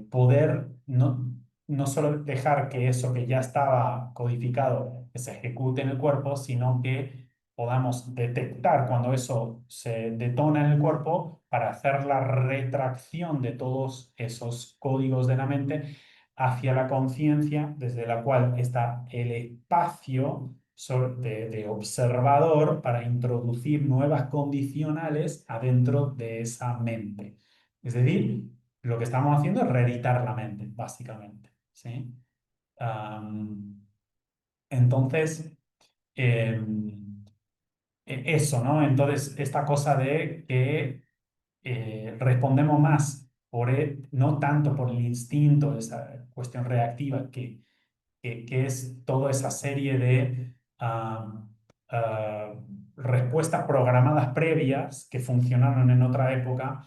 poder no solo dejar que eso que ya estaba codificado que se ejecute en el cuerpo, sino que podamos detectar cuando eso se detona en el cuerpo para hacer la retracción de todos esos códigos de la mente hacia la conciencia, desde la cual está el espacio de observador para introducir nuevas condicionales adentro de esa mente. Es decir, lo que estamos haciendo es reeditar la mente, básicamente. ¿Sí? Am, entonces, eso, ¿no? Entonces, esta cosa de que respondemos más no tanto por el instinto, esa cuestión reactiva que es toda esa serie de ah, respuestas programadas previas que funcionaron en otra época,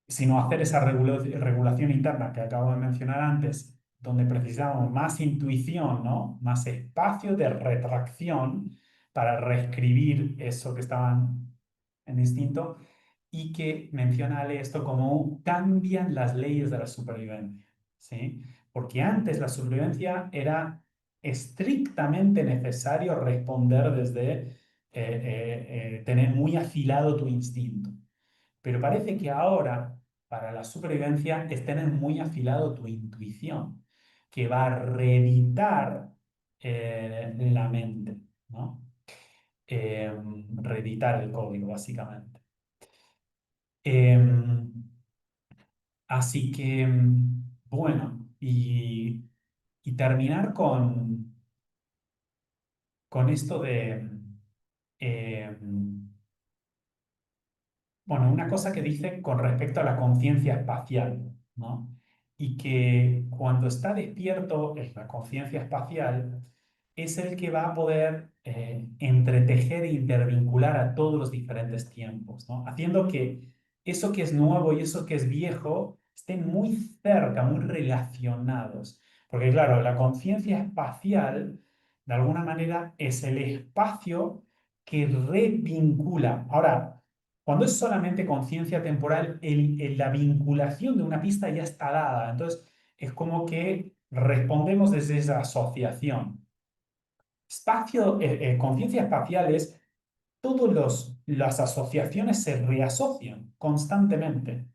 sino hacer esa regulación interna que acabo de mencionar antes, donde precisamos más intuición, ¿no? Más espacio de retracción para reescribir eso que estaban en instinto y que menciona Ale esto como cambian las leyes de la supervivencia, ¿sí? Porque antes la supervivencia era estrictamente necesario responder desde tener muy afilado tu instinto. Pero parece que ahora, para la supervivencia, es tener muy afilado tu intuición, que va a reeditar la mente, ¿no? Reeditar el código, básicamente. Em, Así que, bueno, y terminar con esto de, bueno, una cosa que dice con respecto a la conciencia espacial, ¿no? Y que cuando está despierto en la conciencia espacial, es el que va a poder entretejer e intervincular a todos los diferentes tiempos, ¿no? Haciendo que eso que es nuevo y eso que es viejo estén muy cerca, muy relacionados. Porque claro, la conciencia espacial, de alguna manera, es el espacio que revincula. Ahora, cuando es solamente conciencia temporal, la vinculación de una pista ya está dada. Entonces, es como que respondemos desde esa asociación. Conciencia espacial es todas las asociaciones se reasocian constantemente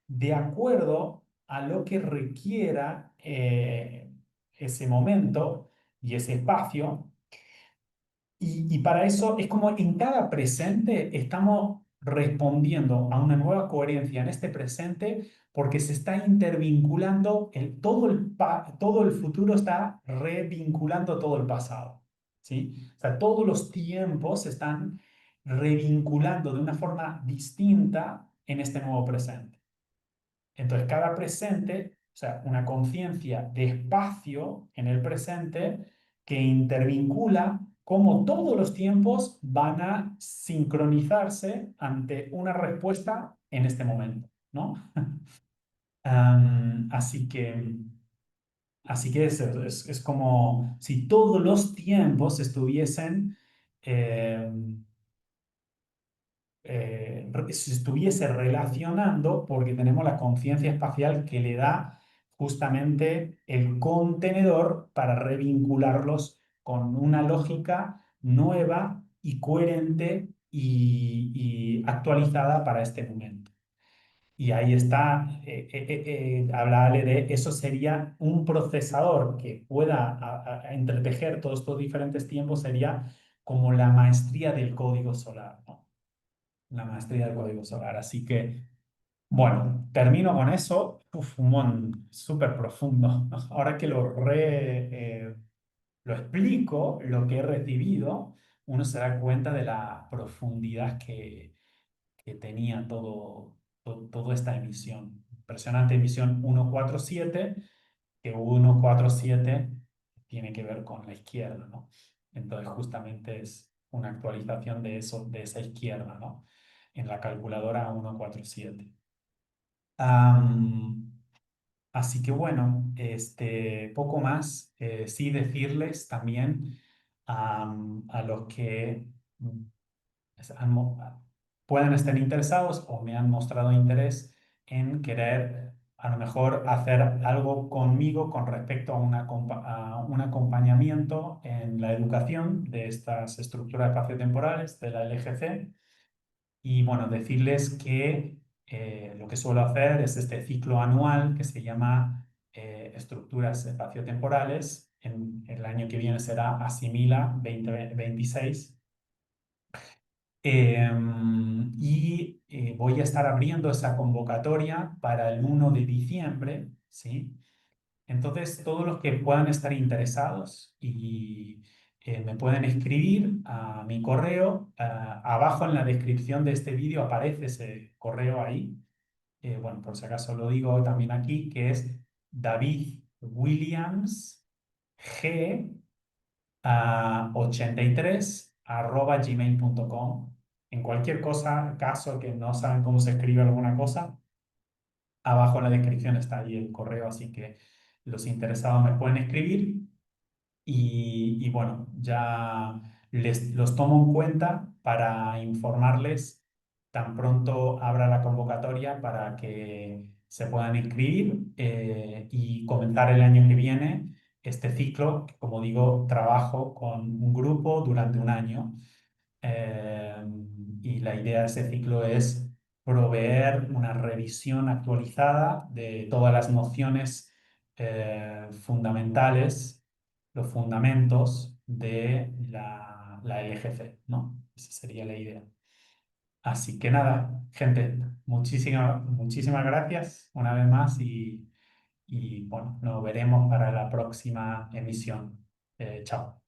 de acuerdo a lo que requiera ese momento y ese espacio y para eso es como en cada presente estamos respondiendo a una nueva coherencia en este presente porque se está intervinculando, todo el futuro está revinculando todo el pasado. ¿Sí? O sea, todos los tiempos se están revinculando de una forma distinta en este nuevo presente. Entonces, cada presente, o sea, una conciencia de espacio en el presente que intervincula cómo todos los tiempos van a sincronizarse ante una respuesta en este momento, ¿no? Así que, es como si todos los tiempos estuviesen se estuviese relacionando porque tenemos la conciencia espacial que le da justamente el contenedor para revincularlos con una lógica nueva y coherente y actualizada para este momento. Y ahí está, hablarle de eso sería un procesador que pueda a entretejer todos estos diferentes tiempos, sería como la maestría del código solar, ¿no? La maestría del código solar. Así que, bueno, termino con eso. Uf, súper profundo. Ahora que lo explico, lo que he recibido, uno se da cuenta de la profundidad que tenía toda esta emisión. Impresionante emisión 147, que 147 tiene que ver con la izquierda, ¿no? Entonces justamente es una actualización de eso, de esa izquierda, ¿no? En la calculadora 147. Am, Así que bueno, poco más. Sí decirles también a los que han pueden estar interesados o me han mostrado interés en querer a lo mejor hacer algo conmigo con respecto a, a un acompañamiento en la educación de estas estructuras espaciotemporales de la LGC. Y bueno, decirles que lo que suelo hacer es este ciclo anual que se llama Estructuras Espaciotemporales. El año que viene será Asimila 2026. Voy a estar abriendo esa convocatoria para el 1 de diciembre, ¿sí? Entonces, todos los que puedan estar interesados y me pueden escribir a mi correo. Abajo en la descripción de este vídeo aparece ese correo ahí. Bueno, por si acaso lo digo también aquí, que es David Williams G 83 @gmail.com. En cualquier cosa, caso que no saben cómo se escribe alguna cosa, abajo en la descripción está ahí el correo, así que los interesados me pueden escribir y bueno, ya los tomo en cuenta para informarles tan pronto abra la convocatoria para que se puedan inscribir y comenzar el año que viene este ciclo, que como digo, trabajo con un grupo durante un año. Eh, y la idea de ese ciclo es proveer una revisión actualizada de todas las nociones fundamentales, los fundamentos de la LGC, ¿no? Esa sería la idea. Así que nada, gente, muchísimas gracias una vez más y bueno, nos veremos para la próxima emisión. Chao.